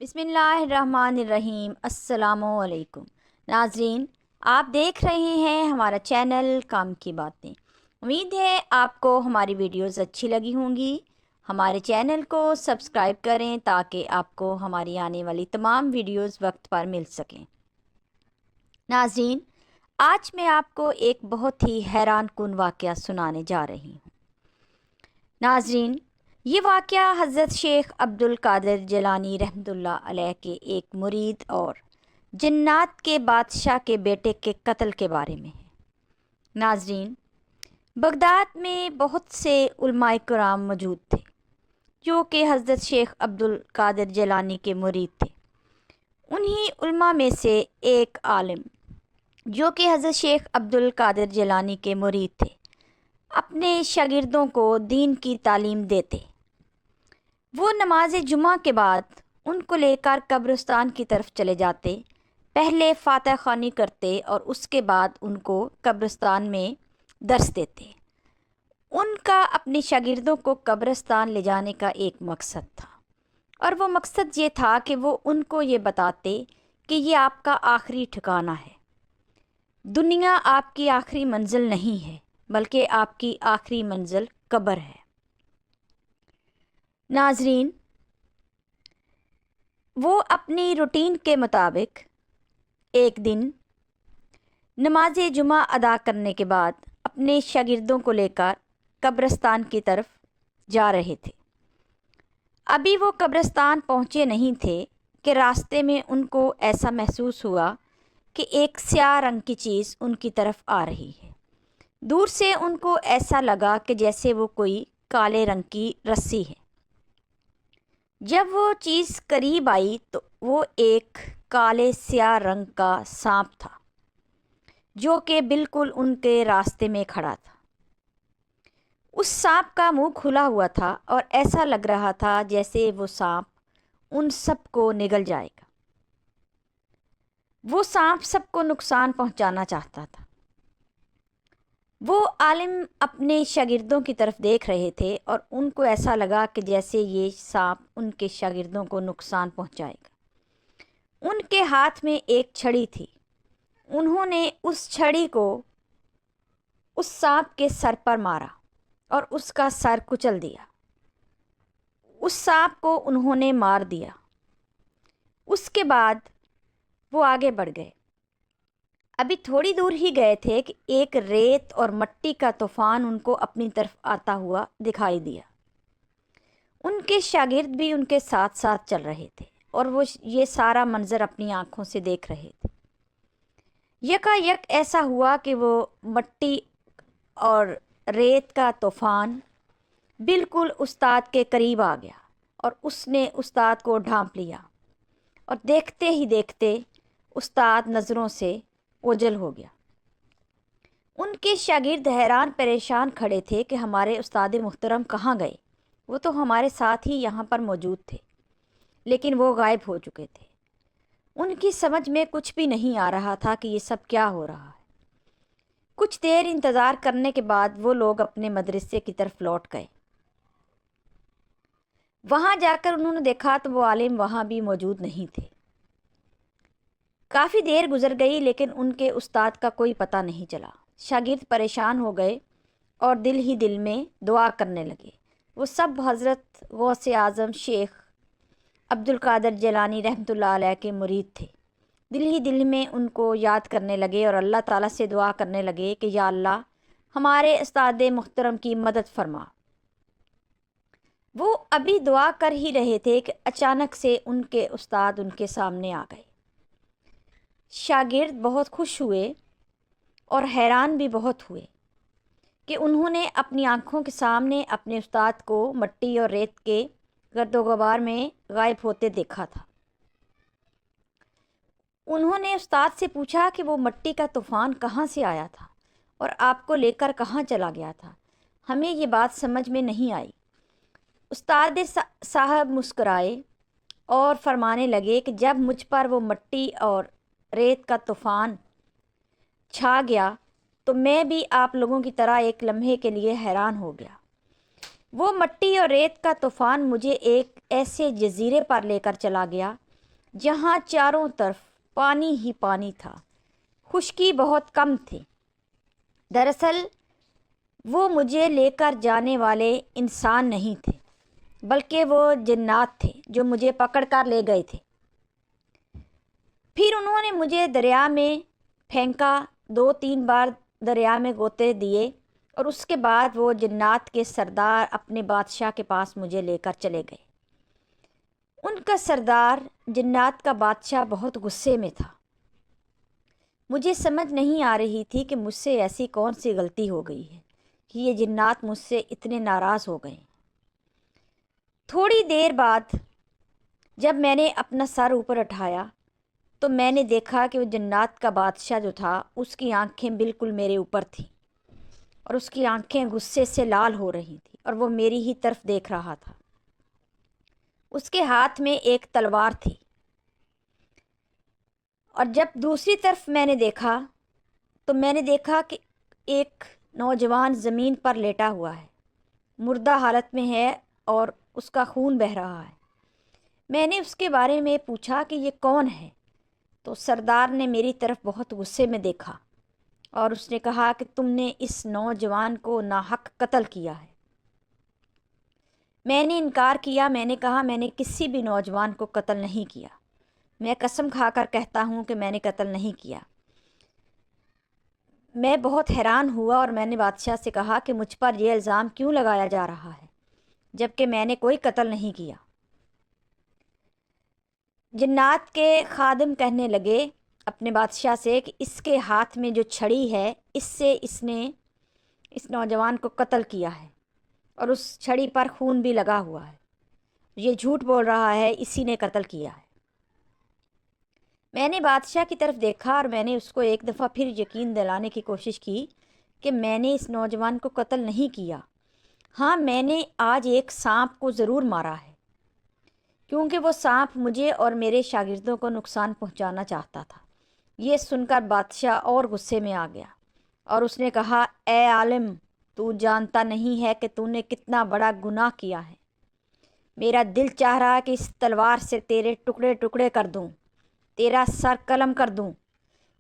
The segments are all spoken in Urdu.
بسم اللہ الرحمن الرحیم۔ السلام علیکم ناظرین، آپ دیکھ رہے ہیں ہمارا چینل کام کی باتیں۔ امید ہے آپ کو ہماری ویڈیوز اچھی لگی ہوں گی۔ ہمارے چینل کو سبسکرائب کریں تاکہ آپ کو ہماری آنے والی تمام ویڈیوز وقت پر مل سکیں۔ ناظرین، آج میں آپ کو ایک بہت ہی حیران کن واقعہ سنانے جا رہی ہوں۔ ناظرین، یہ واقعہ حضرت شیخ عبد القادر جیلانی رحمۃ اللہ علیہ کے ایک مرید اور جنات کے بادشاہ کے بیٹے کے قتل کے بارے میں ہے۔ ناظرین، بغداد میں بہت سے علماء کرام موجود تھے جو کہ حضرت شیخ عبد القادر جیلانی کے مرید تھے۔ انہی علماء میں سے ایک عالم جو کہ حضرت شیخ عبد القادر جیلانی کے مرید تھے، اپنے شاگردوں کو دین کی تعلیم دیتے۔ وہ نماز جمعہ کے بعد ان کو لے کر قبرستان کی طرف چلے جاتے، پہلے فاتح خوانی کرتے اور اس کے بعد ان کو قبرستان میں درس دیتے۔ ان کا اپنے شاگردوں کو قبرستان لے جانے کا ایک مقصد تھا، اور وہ مقصد یہ تھا کہ وہ ان کو یہ بتاتے کہ یہ آپ کا آخری ٹھکانہ ہے۔ دنیا آپ کی آخری منزل نہیں ہے، بلکہ آپ کی آخری منزل قبر ہے۔ ناظرین، وہ اپنی روٹین کے مطابق ایک دن نماز جمعہ ادا کرنے کے بعد اپنے شاگردوں کو لے کر قبرستان کی طرف جا رہے تھے۔ ابھی وہ قبرستان پہنچے نہیں تھے کہ راستے میں ان کو ایسا محسوس ہوا کہ ایک سیاہ رنگ کی چیز ان کی طرف آ رہی ہے۔ دور سے ان کو ایسا لگا کہ جیسے وہ کوئی کالے رنگ کی رسی ہے۔ جب وہ چیز قریب آئی تو وہ ایک کالے سیاہ رنگ کا سانپ تھا جو کہ بالکل ان کے راستے میں کھڑا تھا۔ اس سانپ کا منہ کھلا ہوا تھا اور ایسا لگ رہا تھا جیسے وہ سانپ ان سب کو نگل جائے گا۔ وہ سانپ سب کو نقصان پہنچانا چاہتا تھا۔ وہ عالم اپنے شاگردوں کی طرف دیکھ رہے تھے اور ان کو ایسا لگا کہ جیسے یہ سانپ ان کے شاگردوں کو نقصان پہنچائے گا۔ ان کے ہاتھ میں ایک چھڑی تھی۔ انہوں نے اس چھڑی کو اس سانپ کے سر پر مارا اور اس کا سر کچل دیا۔ اس سانپ کو انہوں نے مار دیا۔ اس کے بعد وہ آگے بڑھ گئے۔ ابھی تھوڑی دور ہی گئے تھے کہ ایک ریت اور مٹی کا طوفان ان کو اپنی طرف آتا ہوا دکھائی دیا۔ ان کے شاگرد بھی ان کے ساتھ ساتھ چل رہے تھے اور وہ یہ سارا منظر اپنی آنکھوں سے دیکھ رہے تھے۔ یکا یک ایسا ہوا کہ وہ مٹی اور ریت کا طوفان بالکل استاد کے قریب آ گیا اور اس نے استاد کو ڈھانپ لیا، اور دیکھتے ہی دیکھتے استاد نظروں سے اوجھل ہو گیا۔ ان کے شاگرد حیران پریشان کھڑے تھے کہ ہمارے استاد محترم کہاں گئے؟ وہ تو ہمارے ساتھ ہی یہاں پر موجود تھے، لیکن وہ غائب ہو چکے تھے۔ ان کی سمجھ میں کچھ بھی نہیں آ رہا تھا کہ یہ سب کیا ہو رہا ہے۔ کچھ دیر انتظار کرنے کے بعد وہ لوگ اپنے مدرسے کی طرف لوٹ گئے۔ وہاں جا کر انہوں نے دیکھا تو وہ عالم وہاں بھی موجود نہیں تھے۔ کافی دیر گزر گئی لیکن ان کے استاد کا کوئی پتہ نہیں چلا۔ شاگرد پریشان ہو گئے اور دل ہی دل میں دعا کرنے لگے۔ وہ سب حضرت غوث اعظم شیخ عبد القادر جیلانی رحمۃ اللہ علیہ کے مرید تھے۔ دل ہی دل میں ان کو یاد کرنے لگے اور اللہ تعالیٰ سے دعا کرنے لگے کہ یا اللہ، ہمارے استاد محترم کی مدد فرما۔ وہ ابھی دعا کر ہی رہے تھے کہ اچانک سے ان کے استاد ان کے سامنے آ گئے۔ شاگرد بہت خوش ہوئے اور حیران بھی بہت ہوئے کہ انہوں نے اپنی آنکھوں کے سامنے اپنے استاد کو مٹی اور ریت کے گرد و غبار میں غائب ہوتے دیکھا تھا۔ انہوں نے استاد سے پوچھا کہ وہ مٹی کا طوفان کہاں سے آیا تھا اور آپ کو لے کر کہاں چلا گیا تھا؟ ہمیں یہ بات سمجھ میں نہیں آئی۔ استاد صاحب مسکرائے اور فرمانے لگے کہ جب مجھ پر وہ مٹی اور ریت کا طوفان چھا گیا تو میں بھی آپ لوگوں کی طرح ایک لمحے کے لیے حیران ہو گیا۔ وہ مٹی اور ریت کا طوفان مجھے ایک ایسے جزیرے پر لے کر چلا گیا جہاں چاروں طرف پانی ہی پانی تھا، خشکی بہت کم تھی۔ دراصل وہ مجھے لے کر جانے والے انسان نہیں تھے، بلکہ وہ جنات تھے جو مجھے پکڑ کر لے گئے تھے۔ پھر انہوں نے مجھے دریا میں پھینکا، 2-3 بار دریا میں غوطے دیے، اور اس کے بعد وہ جنات کے سردار اپنے بادشاہ کے پاس مجھے لے کر چلے گئے۔ ان کا سردار جنات کا بادشاہ بہت غصے میں تھا۔ مجھے سمجھ نہیں آ رہی تھی کہ مجھ سے ایسی کون سی غلطی ہو گئی ہے کہ یہ جنات مجھ سے اتنے ناراض ہو گئے۔ تھوڑی دیر بعد جب میں نے اپنا سر اوپر اٹھایا تو میں نے دیکھا کہ وہ جنات کا بادشاہ جو تھا، اس کی آنکھیں بالکل میرے اوپر تھیں، اور اس کی آنکھیں غصے سے لال ہو رہی تھیں، اور وہ میری ہی طرف دیکھ رہا تھا۔ اس کے ہاتھ میں ایک تلوار تھی، اور جب دوسری طرف میں نے دیکھا تو میں نے دیکھا کہ ایک نوجوان زمین پر لیٹا ہوا ہے، مردہ حالت میں ہے، اور اس کا خون بہہ رہا ہے۔ میں نے اس کے بارے میں پوچھا کہ یہ کون ہے، تو سردار نے میری طرف بہت غصے میں دیکھا، اور اس نے کہا کہ تم نے اس نوجوان کو ناحق قتل کیا ہے۔ میں نے انکار کیا۔ میں نے کہا میں نے کسی بھی نوجوان کو قتل نہیں کیا، میں قسم کھا کر کہتا ہوں کہ میں نے قتل نہیں کیا۔ میں بہت حیران ہوا، اور میں نے بادشاہ سے کہا کہ مجھ پر یہ الزام کیوں لگایا جا رہا ہے جبکہ میں نے کوئی قتل نہیں کیا۔ جنات کے خادم کہنے لگے اپنے بادشاہ سے کہ اس کے ہاتھ میں جو چھڑی ہے، اس سے اس نے اس نوجوان کو قتل کیا ہے، اور اس چھڑی پر خون بھی لگا ہوا ہے، یہ جھوٹ بول رہا ہے، اسی نے قتل کیا ہے۔ میں نے بادشاہ کی طرف دیکھا، اور میں نے اس کو ایک دفعہ پھر یقین دلانے کی کوشش کی کہ میں نے اس نوجوان کو قتل نہیں کیا۔ ہاں، میں نے آج ایک سانپ کو ضرور مارا ہے، کیونکہ وہ سانپ مجھے اور میرے شاگردوں کو نقصان پہنچانا چاہتا تھا۔ یہ سن کر بادشاہ اور غصے میں آ گیا، اور اس نے کہا، اے عالم، تو جانتا نہیں ہے کہ تو نے کتنا بڑا گناہ کیا ہے۔ میرا دل چاہ رہا کہ اس تلوار سے تیرے ٹکڑے ٹکڑے کر دوں، تیرا سر قلم کر دوں۔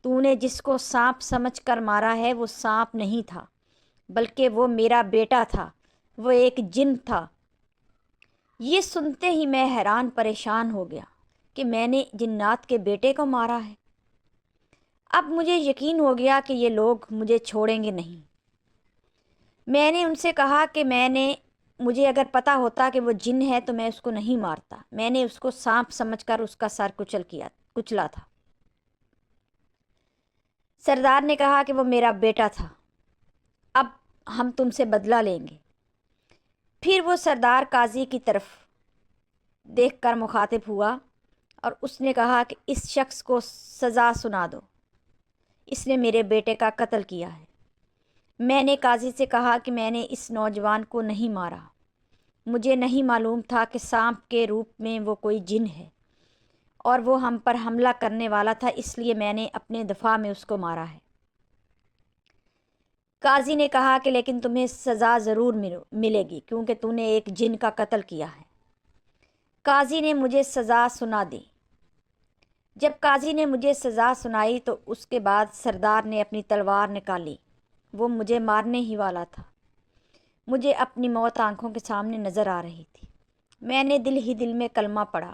تو نے جس کو سانپ سمجھ کر مارا ہے وہ سانپ نہیں تھا، بلکہ وہ میرا بیٹا تھا، وہ ایک جن تھا۔ یہ سنتے ہی میں حیران پریشان ہو گیا کہ میں نے جنات کے بیٹے کو مارا ہے۔ اب مجھے یقین ہو گیا کہ یہ لوگ مجھے چھوڑیں گے نہیں۔ میں نے ان سے کہا کہ مجھے اگر پتہ ہوتا کہ وہ جن ہے تو میں اس کو نہیں مارتا، میں نے اس کو سانپ سمجھ کر اس کا سر کچلا تھا۔ سردار نے کہا کہ وہ میرا بیٹا تھا، اب ہم تم سے بدلہ لیں گے۔ پھر وہ سردار قاضی کی طرف دیکھ کر مخاطب ہوا، اور اس نے کہا کہ اس شخص کو سزا سنا دو، اس نے میرے بیٹے کا قتل کیا ہے۔ میں نے قاضی سے کہا کہ میں نے اس نوجوان کو نہیں مارا، مجھے نہیں معلوم تھا کہ سانپ کے روپ میں وہ کوئی جن ہے، اور وہ ہم پر حملہ کرنے والا تھا، اس لیے میں نے اپنے دفاع میں اس کو مارا ہے۔ قاضی نے کہا کہ لیکن تمہیں سزا ضرور ملے گی، کیونکہ تو نے ایک جن کا قتل کیا ہے۔ قاضی نے مجھے سزا سنا دی۔ جب قاضی نے مجھے سزا سنائی تو اس کے بعد سردار نے اپنی تلوار نکالی، وہ مجھے مارنے ہی والا تھا۔ مجھے اپنی موت آنکھوں کے سامنے نظر آ رہی تھی۔ میں نے دل ہی دل میں کلمہ پڑھا،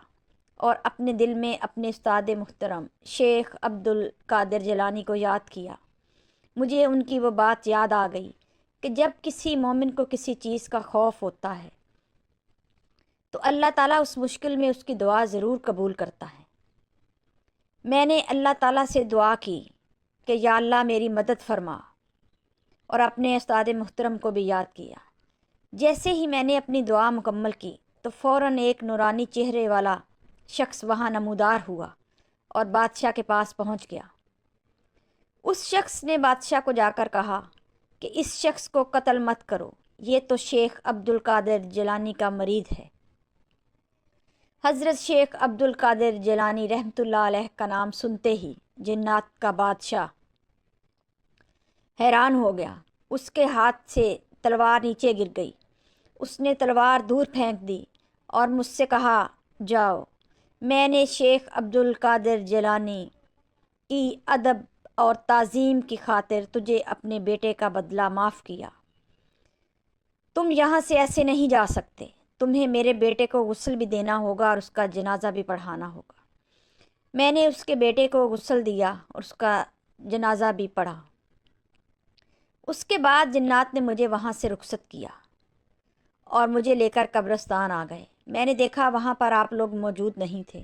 اور اپنے دل میں اپنے استاد محترم شیخ عبد القادر جیلانی کو یاد کیا۔ مجھے ان کی وہ بات یاد آ گئی کہ جب کسی مومن کو کسی چیز کا خوف ہوتا ہے تو اللہ تعالیٰ اس مشکل میں اس کی دعا ضرور قبول کرتا ہے۔ میں نے اللہ تعالیٰ سے دعا کی کہ یا اللہ میری مدد فرما، اور اپنے استاد محترم کو بھی یاد کیا۔ جیسے ہی میں نے اپنی دعا مکمل کی تو فوراً ایک نورانی چہرے والا شخص وہاں نمودار ہوا اور بادشاہ کے پاس پہنچ گیا۔ اس شخص نے بادشاہ کو جا کر کہا کہ اس شخص کو قتل مت کرو، یہ تو شیخ عبد القادر جیلانی کا مرید ہے۔ حضرت شیخ عبد القادر جیلانی رحمۃ اللہ علیہ کا نام سنتے ہی جنات کا بادشاہ حیران ہو گیا۔ اس کے ہاتھ سے تلوار نیچے گر گئی۔ اس نے تلوار دور پھینک دی اور مجھ سے کہا، جاؤ، میں نے شیخ عبد القادر جیلانی کی ادب اور تعظیم کی خاطر تجھے اپنے بیٹے کا بدلہ معاف کیا۔ تم یہاں سے ایسے نہیں جا سکتے، تمہیں میرے بیٹے کو غسل بھی دینا ہوگا اور اس کا جنازہ بھی پڑھانا ہوگا۔ میں نے اس کے بیٹے کو غسل دیا اور اس کا جنازہ بھی پڑھا۔ اس کے بعد جنات نے مجھے وہاں سے رخصت کیا اور مجھے لے کر قبرستان آ گئے۔ میں نے دیکھا وہاں پر آپ لوگ موجود نہیں تھے۔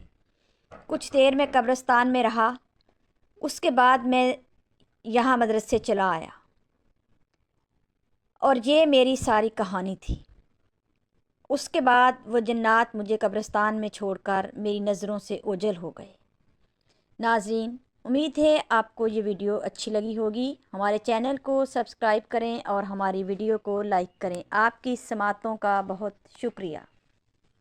کچھ دیر میں قبرستان میں رہا، اس کے بعد میں یہاں مدرسے چلا آیا، اور یہ میری ساری کہانی تھی۔ اس کے بعد وہ جنات مجھے قبرستان میں چھوڑ کر میری نظروں سے اوجھل ہو گئے۔ ناظرین، امید ہے آپ کو یہ ویڈیو اچھی لگی ہوگی۔ ہمارے چینل کو سبسکرائب کریں اور ہماری ویڈیو کو لائک کریں۔ آپ کی سماعتوں کا بہت شکریہ۔